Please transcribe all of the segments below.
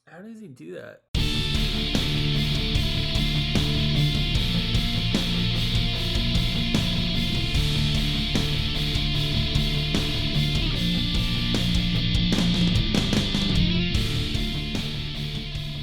How does he do that?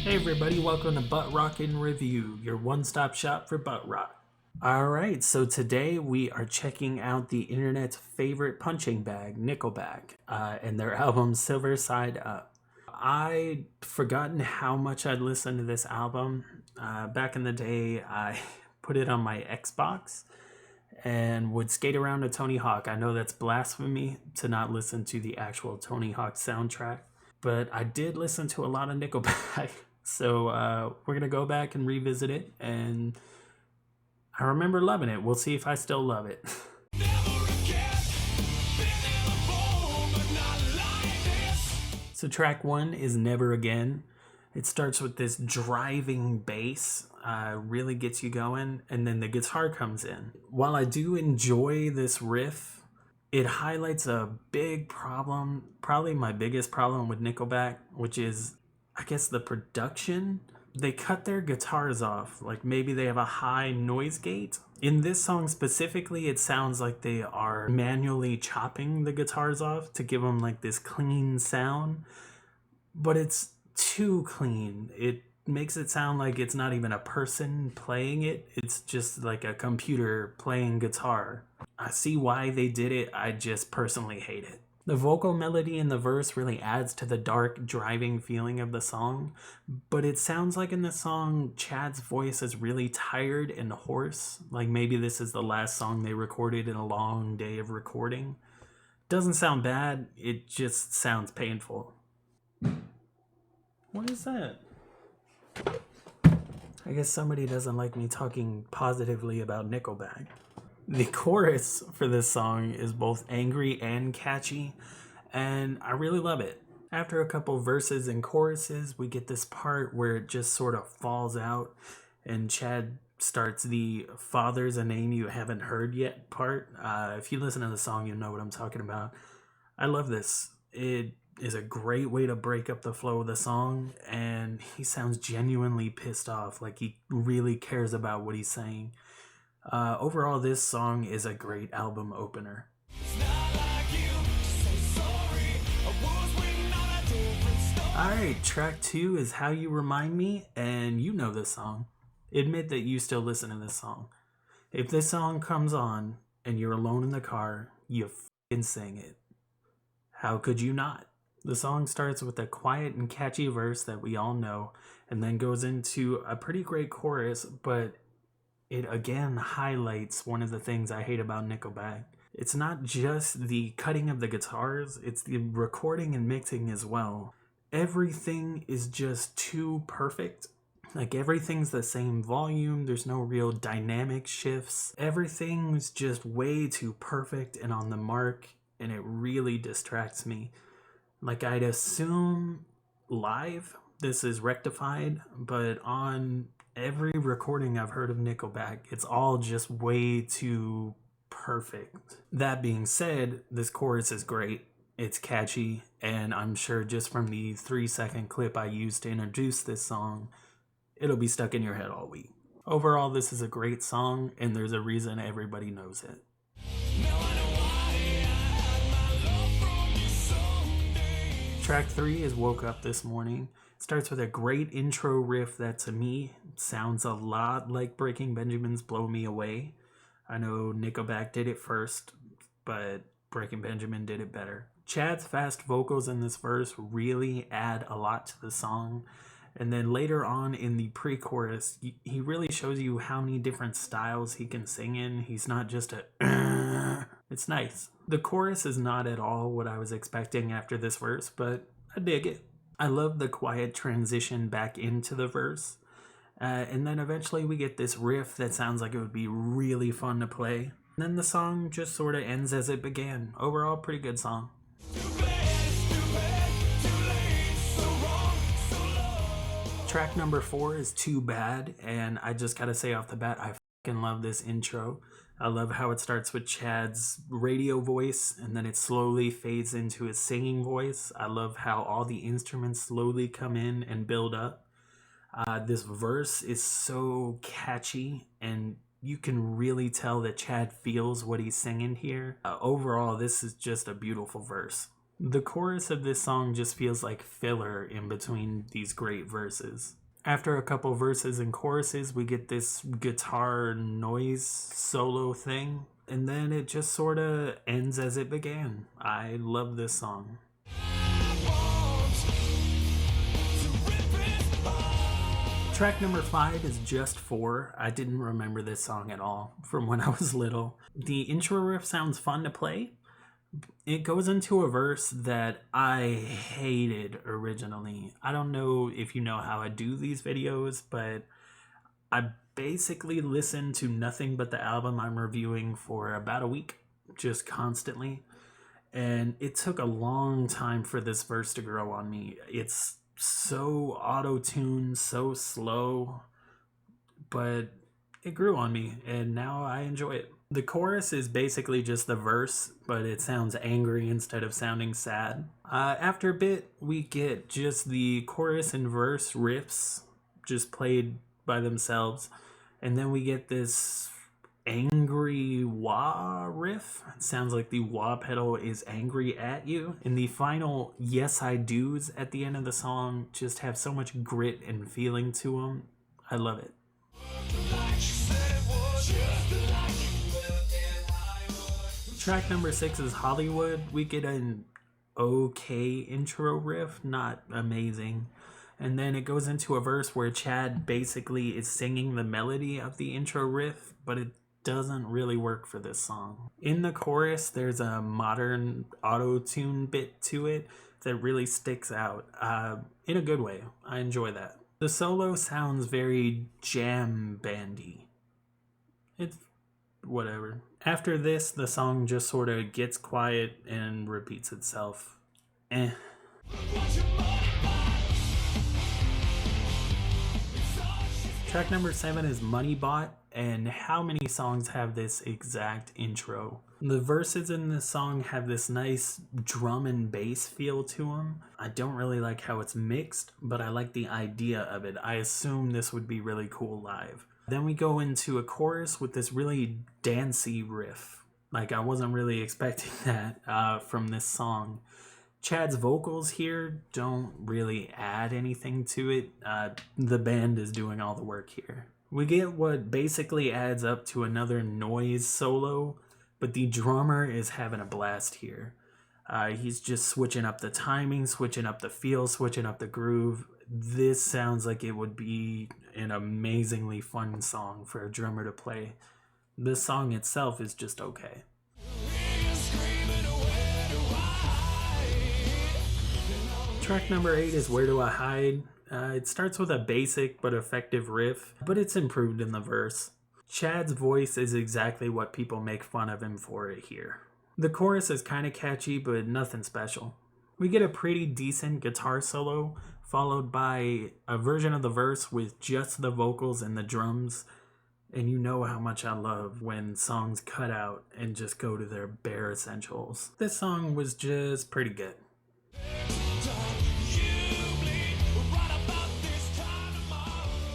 Hey everybody, welcome to Butt Rock in Review, your one-stop shop for butt rock. Alright, so today we are checking out the internet's favorite punching bag, Nickelback, and their album Silver Side Up. I'd forgotten how much I'd listened to this album. Back in the day, I put it on my Xbox and would skate around to Tony Hawk. I know that's blasphemy to not listen to the actual Tony Hawk soundtrack, but I did listen to a lot of Nickelback. So we're going to go back and revisit it, and I remember loving it. We'll see if I still love it. So track 1 is Never Again. It starts with this driving bass, really gets you going, and then the guitar comes in. While I do enjoy this riff, it highlights a big problem, probably my biggest problem with Nickelback, which is, I guess, the production. They cut their guitars off, like maybe they have a high noise gate. In this song specifically, it sounds like they are manually chopping the guitars off to give them like this clean sound, but it's too clean. It makes it sound like it's not even a person playing it. It's just like a computer playing guitar. I see why they did it. I just personally hate it. The vocal melody in the verse really adds to the dark, driving feeling of the song, but it sounds like in the song, Chad's voice is really tired and hoarse, like maybe this is the last song they recorded in a long day of recording. Doesn't sound bad, it just sounds painful. What is that? I guess somebody doesn't like me talking positively about Nickelback. The chorus for this song is both angry and catchy, and I really love it. After a couple verses and choruses, we get this part where it just sort of falls out, and Chad starts the "Father's a name you haven't heard yet" part. If you listen to the song, you know what I'm talking about. I love this. It is a great way to break up the flow of the song, and he sounds genuinely pissed off, like he really cares about what he's saying. Overall, this song is a great album opener. Alright, track 2 is How You Remind Me, and you know this song. Admit that you still listen to this song. If this song comes on and you're alone in the car, you f***ing sing it. How could you not? The song starts with a quiet and catchy verse that we all know, and then goes into a pretty great chorus, but it again highlights one of the things I hate about Nickelback. It's not just the cutting of the guitars, it's the recording and mixing as well. Everything is just too perfect. Like everything's the same volume, there's no real dynamic shifts. Everything's just way too perfect and on the mark, and it really distracts me. Like I'd assume live this is rectified, but on every recording I've heard of Nickelback, it's all just way too perfect. That being said, this chorus is great. It's catchy, and I'm sure just from the 3-second clip I used to introduce this song, it'll be stuck in your head all week. Overall, this is a great song, and there's a reason everybody knows it. Track 3 is Woke Up This Morning. It starts with a great intro riff that to me sounds a lot like Breaking Benjamin's Blow Me Away. I know Nickelback did it first, but Breaking Benjamin did it better. Chad's fast vocals in this verse really add a lot to the song. And then later on in the pre-chorus, he really shows you how many different styles he can sing in. He's not just a it's nice. The chorus is not at all what I was expecting after this verse, but I dig it. I love the quiet transition back into the verse. And then eventually we get this riff that sounds like it would be really fun to play. And then the song just sort of ends as it began. Overall, pretty good song. Track number 4 is Too Bad, and I just gotta say off the bat, I fucking love this intro. I love how it starts with Chad's radio voice and then it slowly fades into his singing voice. I love how all the instruments slowly come in and build up. This verse is so catchy, and you can really tell that Chad feels what he's singing here. Overall, this is just a beautiful verse. The chorus of this song just feels like filler in between these great verses. After a couple verses and choruses, we get this guitar noise solo thing, and then it just sort of ends as it began. I love this song. Track number 5 is Just 4. I didn't remember this song at all from when I was little. The intro riff sounds fun to play. It goes into a verse that I hated originally. I don't know if you know how I do these videos, but I basically listen to nothing but the album I'm reviewing for about a week, just constantly. And it took a long time for this verse to grow on me. It's so auto-tuned, so slow, but it grew on me, and now I enjoy it. The chorus is basically just the verse, but it sounds angry instead of sounding sad. After a bit, we get just the chorus and verse riffs just played by themselves, and then we get this angry wah riff. It sounds like the wah pedal is angry at you. And the final yes I do's at the end of the song just have so much grit and feeling to them. I love it. Track number 6 is Hollywood. We get an okay intro riff, not amazing. And then it goes into a verse where Chad basically is singing the melody of the intro riff, but it doesn't really work for this song. In the chorus, there's a modern auto-tune bit to it that really sticks out in a good way. I enjoy that. The solo sounds very jam bandy. It's whatever. After this, the song just sort of gets quiet and repeats itself. Track number 7 is Money Bot, and how many songs have this exact intro? The verses in this song have this nice drum and bass feel to them. I don't really like how it's mixed, but I like the idea of it. I assume this would be really cool live. Then we go into a chorus with this really dancey riff. Like, I wasn't really expecting that from this song. Chad's vocals here don't really add anything to it. The band is doing all the work here. We get what basically adds up to another noise solo, but the drummer is having a blast here. He's just switching up the timing, switching up the feel, switching up the groove. This sounds like it would be an amazingly fun song for a drummer to play. This song itself is just okay. Track number 8 is Where Do I Hide? It starts with a basic but effective riff, but it's improved in the verse. Chad's voice is exactly what people make fun of him for here. The chorus is kind of catchy, but nothing special. We get a pretty decent guitar solo, followed by a version of the verse with just the vocals and the drums. And you know how much I love when songs cut out and just go to their bare essentials. This song was just pretty good.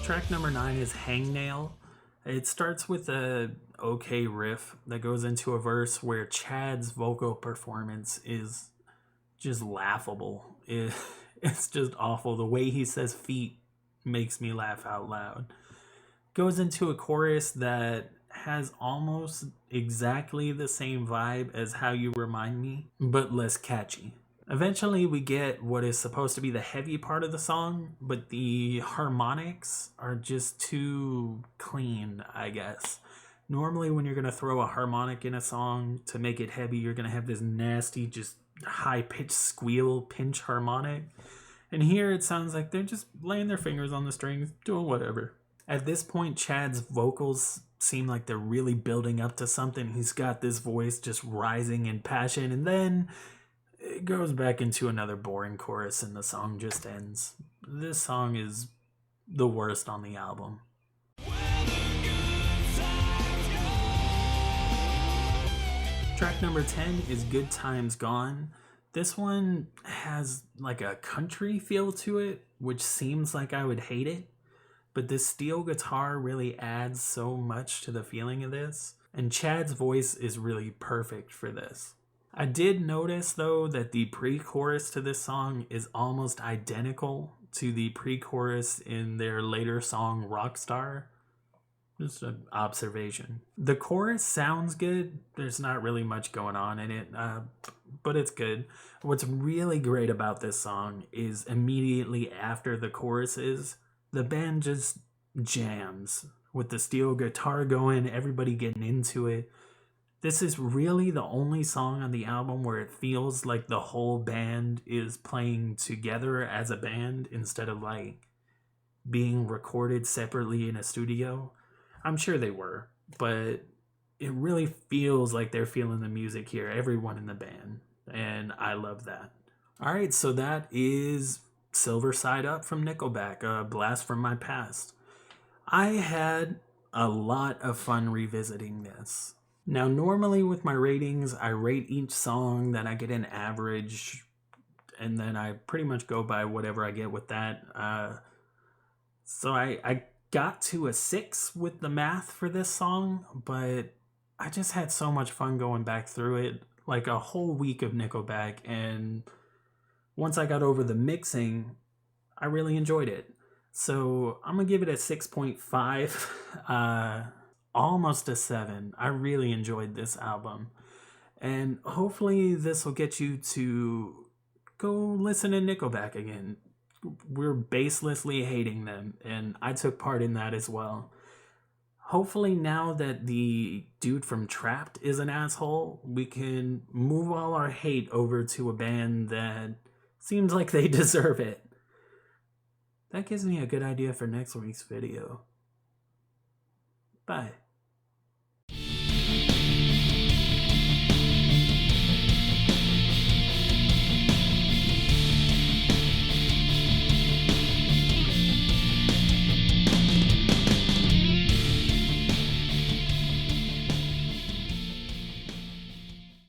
Track number 9 is Hangnail. It starts with a okay riff that goes into a verse where Chad's vocal performance is just laughable. It's just awful. The way he says feet makes me laugh out loud. Goes into a chorus that has almost exactly the same vibe as How You Remind Me, but less catchy. Eventually we get what is supposed to be the heavy part of the song, but the harmonics are just too clean, I guess. Normally when you're going to throw a harmonic in a song to make it heavy, you're going to have this nasty, just high-pitched squeal pinch harmonic. And here it sounds like they're just laying their fingers on the strings, doing whatever. At this point, Chad's vocals seem like they're really building up to something. He's got this voice just rising in passion, and then it goes back into another boring chorus and the song just ends. This song is the worst on the album. Track number 10 is Good Times Gone. This one has like a country feel to it, which seems like I would hate it, but this steel guitar really adds so much to the feeling of this, and Chad's voice is really perfect for this. I did notice though that the pre-chorus to this song is almost identical to the pre-chorus in their later song Rockstar. Just an observation. The chorus sounds good. There's not really much going on in it, but it's good. What's really great about this song is immediately after the choruses, the band just jams with the steel guitar going, everybody getting into it. This is really the only song on the album where it feels like the whole band is playing together as a band instead of like being recorded separately in a studio. I'm sure they were, but it really feels like they're feeling the music here, everyone in the band, and I love that. All right, so that is Silver Side Up from Nickelback, a blast from my past. I had a lot of fun revisiting this. Now, normally with my ratings, I rate each song, then I get an average, and then I pretty much go by whatever I get with that. So I got to a 6 with the math for this song, but I just had so much fun going back through it, like a whole week of Nickelback, and once I got over the mixing, I really enjoyed it. So I'm gonna give it a 6.5, almost a 7. I really enjoyed this album, and hopefully this will get you to go listen to Nickelback again. We're baselessly hating them, and I took part in that as well. Hopefully now that the dude from Trapped is an asshole, we can move all our hate over to a band that seems like they deserve it. That gives me a good idea for next week's video. Bye.